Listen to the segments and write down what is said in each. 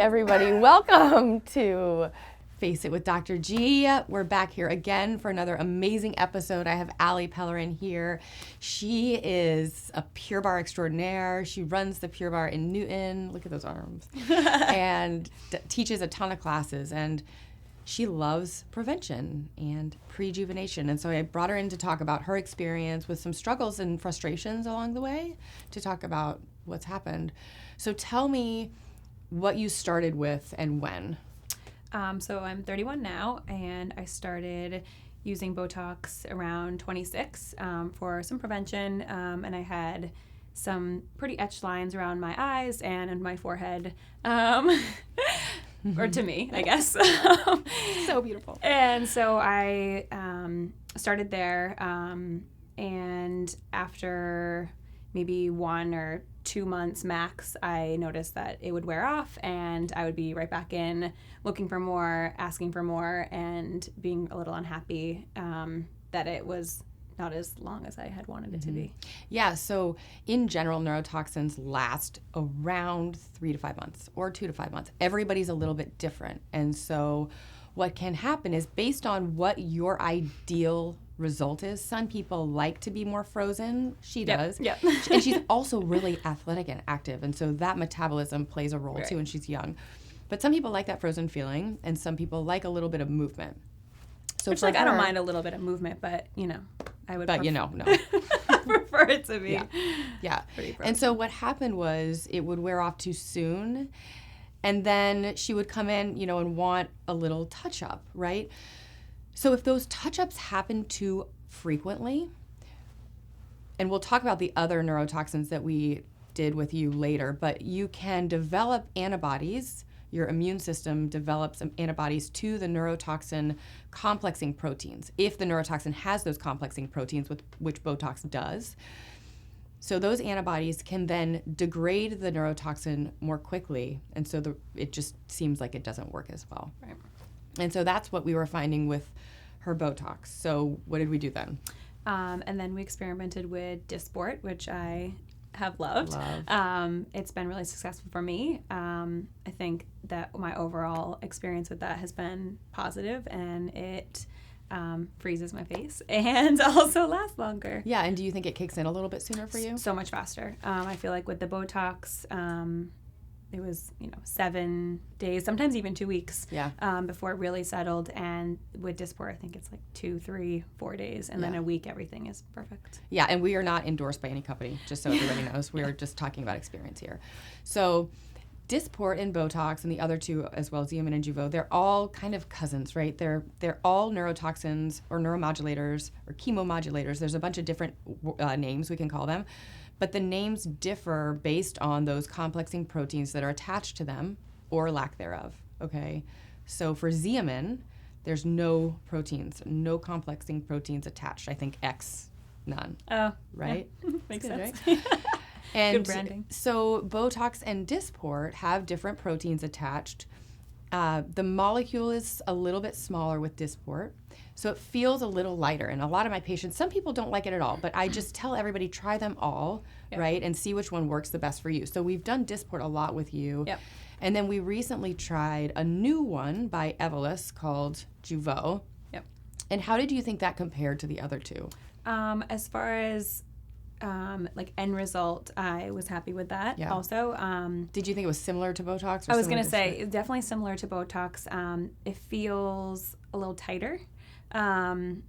everybody. Welcome to Face It with Dr. G. We're back here again for another amazing episode. I have Allie Pellerin here. She is a Pure Barre extraordinaire. She runs the Pure Barre in Newton. Look at those arms. And teaches a ton of classes. And she loves prevention and prejuvenation. And so I brought her in to talk about her experience with some struggles and frustrations along the way, to talk about what's happened. So tell me what you started with and when. So I'm 31 now, and I started using BOTOX around 26 for some prevention, and I had some pretty etched lines around my eyes and in my forehead, or to me, I guess. So beautiful. And so I started there, and after maybe 1 or 2 months max, I noticed that it would wear off and I would be right back in looking for more, asking for more, and being a little unhappy that it was not as long as I had wanted it to be. Yeah, so in general, neurotoxins last around 3 to 5 months or 2 to 5 months. Everybody's a little bit different. And so what can happen is, based on what your ideal result is, some people like to be more frozen. She does. Yep. And she's also really athletic and active. And so that metabolism plays a role too, and she's young. But some people like that frozen feeling, and some people like a little bit of movement. So Which, I don't mind a little bit of movement, but, I would no. prefer it to be Yeah. pretty frozen. And so what happened was, it would wear off too soon. And then she would come in, and want a little touch-up, right? So if those touch-ups happen too frequently, and we'll talk about the other neurotoxins that we did with you later, but you can develop antibodies. Your immune system develops antibodies to the neurotoxin complexing proteins, if the neurotoxin has those complexing proteins, which BOTOX does. So those antibodies can then degrade the neurotoxin more quickly, and so it just seems like it doesn't work as well. Right. And so that's what we were finding with her BOTOX. So what did we do then? And then we experimented with Dysport, which I have loved. It's been really successful for me. I think that my overall experience with that has been positive, and it freezes my face and also lasts longer. Yeah, and do you think it kicks in a little bit sooner for you? So much faster. I feel like with the BOTOX, it was 7 days, sometimes even 2 weeks, before it really settled. And with Dysport, I think it's like 2, 3, 4 days, and then a week, everything is perfect. Yeah, and we are not endorsed by any company, just so everybody knows. We are just talking about experience here. So Dysport and BOTOX and the other two, as well as Xeomin and Jeuveau, they're all kind of cousins, right? They're all neurotoxins or neuromodulators or chemomodulators. There's a bunch of different names we can call them. But the names differ based on those complexing proteins that are attached to them or lack thereof, okay? So for Xeomin, there's no proteins, no complexing proteins attached. I think X, none. Oh. Right? Yeah. Makes sense. Right? And good branding. So BOTOX and Dysport have different proteins attached. The molecule is a little bit smaller with Dysport, so it feels a little lighter. And a lot of my patients, some people don't like it at all, but I just tell everybody, try them all, right, and see which one works the best for you. So we've done Dysport a lot with you. Yep. And then we recently tried a new one by Evolus called Jeuveau. Yep. And how did you think that compared to the other two? As far as end result, I was happy with that. Yeah. Also, Did you think it was similar to BOTOX? Or I was going to similar say definitely similar to BOTOX. It feels a little tighter, and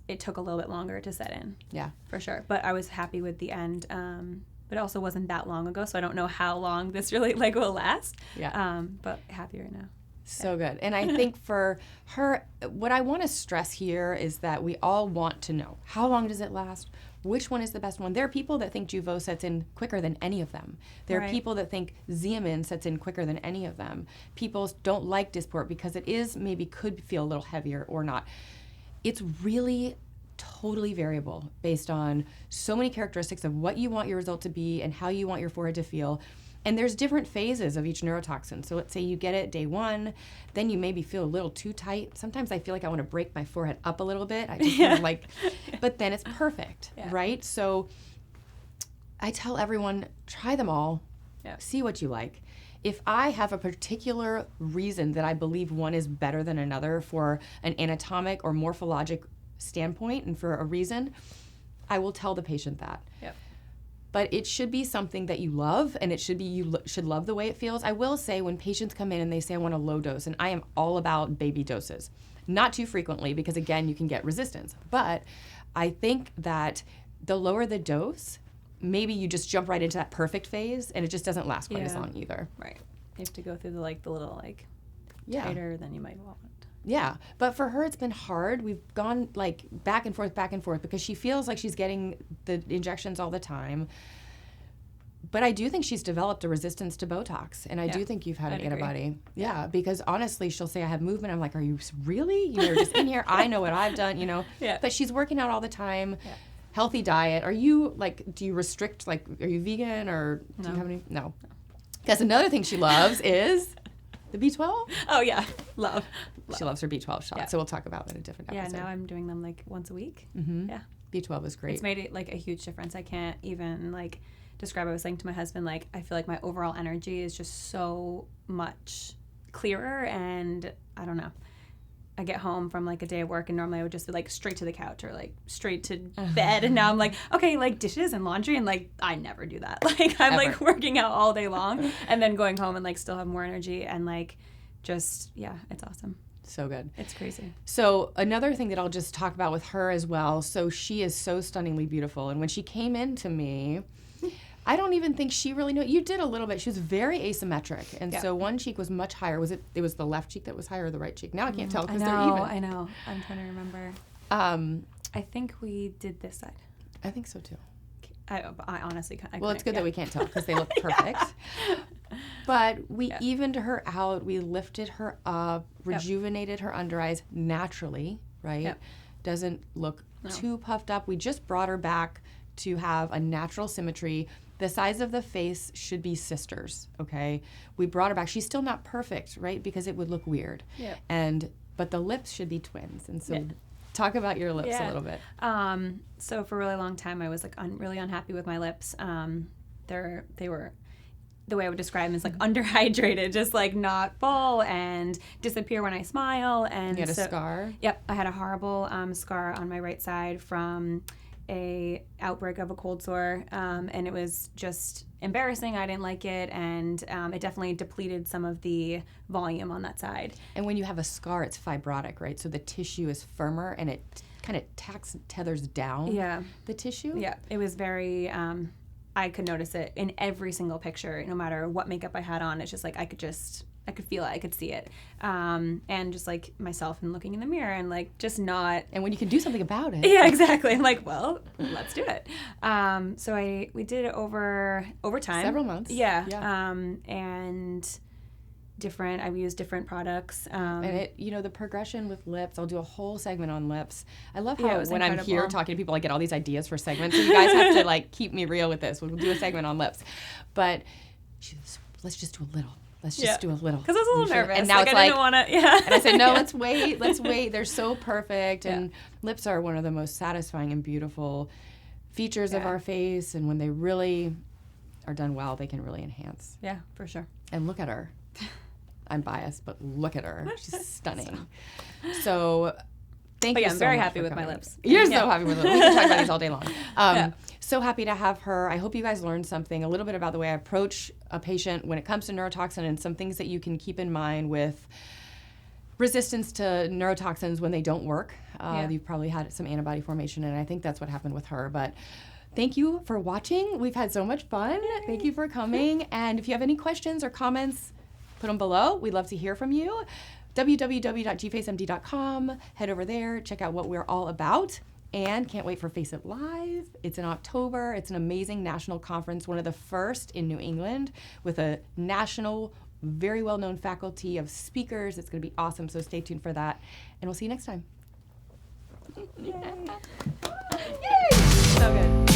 it took a little bit longer to set in. Yeah, for sure. But I was happy with the end. But it also wasn't that long ago, so I don't know how long this really will last. Yeah. But happy right now. So good. And I think for her, what I want to stress here is that we all want to know, how long does it last? Which one is the best one? There are people that think Jeuveau sets in quicker than any of them. There are people that think Xeomin sets in quicker than any of them. People don't like Dysport because it could feel a little heavier or not. It's really totally variable based on so many characteristics of what you want your result to be and how you want your forehead to feel. And there's different phases of each neurotoxin. So let's say you get it day 1, then you maybe feel a little too tight. Sometimes I feel like I want to break my forehead up a little bit. I just but then it's perfect, right? So I tell everyone, try them all, see what you like. if I have a particular reason that I believe one is better than another for an anatomic or morphologic standpoint and for a reason, I will tell the patient that. Yep. But it should be something that you love, and it should be should love the way it feels. I will say when patients come in and they say I want a low dose, and I am all about baby doses. Not too frequently because, again, you can get resistance. But I think that the lower the dose, maybe you just jump right into that perfect phase, and it just doesn't last quite as long either. Right. You have to go through the little tighter than you might want. Yeah, but for her, it's been hard. We've gone like back and forth because she feels like she's getting the injections all the time. But I do think she's developed a resistance to Botox, and I do think you've had an antibody. Yeah, because honestly, she'll say, I have movement. I'm like, are you really? You're just in here. I know what I've done, Yeah. But she's working out all the time. Yeah. Healthy diet. Are you, do you restrict, are you vegan, or do you have any? No. Because another thing she loves is the B12. Oh, yeah. Love. She loves her B12 shot, so we'll talk about that in a different episode. Yeah, now I'm doing them once a week. Mm-hmm. Yeah. B12 is great. It's made it a huge difference. I can't even describe. I was saying to my husband, I feel like my overall energy is just so much clearer, and I don't know. I get home from a day of work, and normally I would just be straight to the couch or straight to bed, and now I'm okay, dishes and laundry, and I never do that. I'm working out all day long and then going home and still have more energy, and just it's awesome. So good. It's crazy. So another thing that I'll just talk about with her as well. So she is so stunningly beautiful, and when she came in to me, I don't even think she really knew. You did a little bit. She was very asymmetric, and so one cheek was much higher. It was the left cheek that was higher or the right cheek? Now I can't tell because they're even. I know. I'm trying to remember. I think we did this side. I think so too. I honestly can't. Well, it's good that we can't tell because they look perfect. But we evened her out. We lifted her up, rejuvenated her under eyes naturally, right? Yep. Doesn't look too puffed up. We just brought her back to have a natural symmetry. The size of the face should be sisters, okay? We brought her back. She's still not perfect, right? Because it would look weird. Yeah. But the lips should be twins. And so talk about your lips a little bit. So for a really long time, I was really unhappy with my lips. They were, the way I would describe them is underhydrated, just not full and disappear when I smile. And you had a scar? Yep, I had a horrible scar on my right side from a outbreak of a cold sore, and it was just embarrassing. I didn't like it, and it definitely depleted some of the volume on that side. And when you have a scar, it's fibrotic, right? So the tissue is firmer, and it kind of tethers down the tissue. Yeah, it was very, I could notice it in every single picture, no matter what makeup I had on. It's just I could feel it, I could see it. And just myself and looking in the mirror and just not. And when you can do something about it. Yeah, exactly. I'm well, let's do it. So we did it over time. Several months. Yeah. And I've used different products. And it, the progression with lips, I'll do a whole segment on lips. I love how when I'm here talking to people, I get all these ideas for segments. So you guys have to keep me real with this. We'll do a segment on lips. But let's just do a little. Let's just do a little. Because I was a little nervous. And now it's I didn't want to, And I said, no, let's wait. They're so perfect. And lips are one of the most satisfying and beautiful features of our face. And when they really are done well, they can really enhance. Yeah, for sure. And look at her. I'm biased, but look at her. She's stunning. So thank you so much. I'm very happy with my lips. You're so happy with it. We can talk about these all day long. So happy to have her. I hope you guys learned something, a little bit about the way I approach a patient when it comes to neurotoxin and some things that you can keep in mind with resistance to neurotoxins when they don't work. You've probably had some antibody formation, and I think that's what happened with her. But thank you for watching. We've had so much fun. Thank you for coming. And if you have any questions or comments, put them below. We'd love to hear from you. www.gfacemd.com. Head over there. Check out what we're all about. And can't wait for FACEit Live. It's in October. It's an amazing national conference, one of the first in New England, with a national, very well-known faculty of speakers. It's going to be awesome, so stay tuned for that. And we'll see you next time. Yay! Yay! So good.